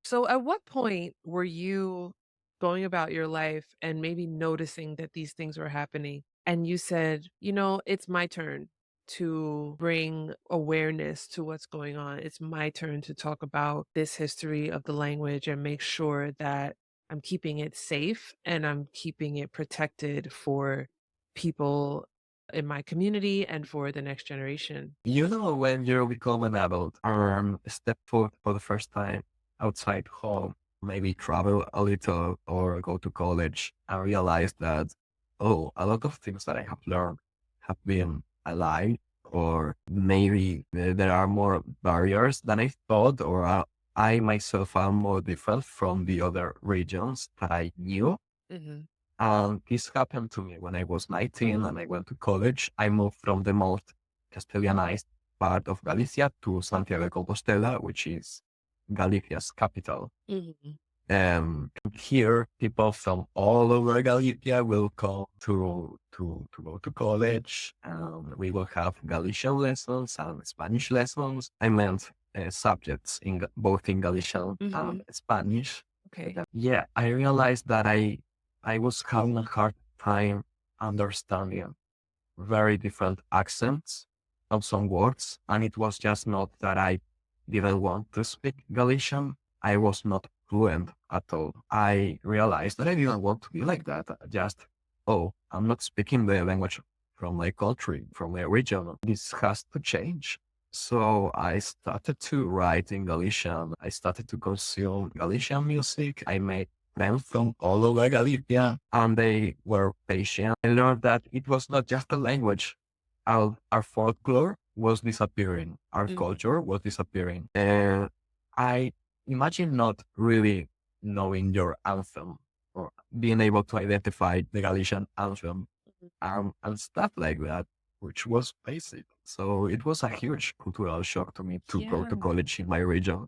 So, at what point were you going about your life and maybe noticing that these things were happening? And you said, it's my turn to bring awareness to what's going on. It's my turn to talk about this history of the language and make sure that I'm keeping it safe and I'm keeping it protected for people in my community and for the next generation. When you become an adult, step foot for the first time outside home, maybe travel a little or go to college and realize that, oh, a lot of things that I have learned have been a lie, or maybe there are more barriers than I thought, or I myself am more different from the other regions that I knew. Mhm. This happened to me when I was 19 and I went to college. I moved from the most Castellanized part of Galicia to Santiago de Compostela, which is Galicia's capital. Mhm. Here, people from all over Galicia will come to go to college. We will have Galician lessons and Spanish lessons. I meant subjects both in Galician and Mhm. Spanish. Okay. Yeah, I realized that I was having a hard time understanding very different accents of some words. And it was just not that I didn't want to speak Galician. I was not fluent at all. I realized that I didn't want to be like that. Just, oh, I'm not speaking the language from my country, from my region. This has to change. So I started to write in Galician. I started to consume Galician music. I made friends from all over Galicia, and they were patient. I learned that it was not just a language. Our folklore was disappearing. Our Mhm. culture was disappearing. And I imagine not really knowing your anthem or being able to identify the Galician anthem and stuff like that, which was basic. So it was a huge cultural shock to me to go to Yeah. college in my region.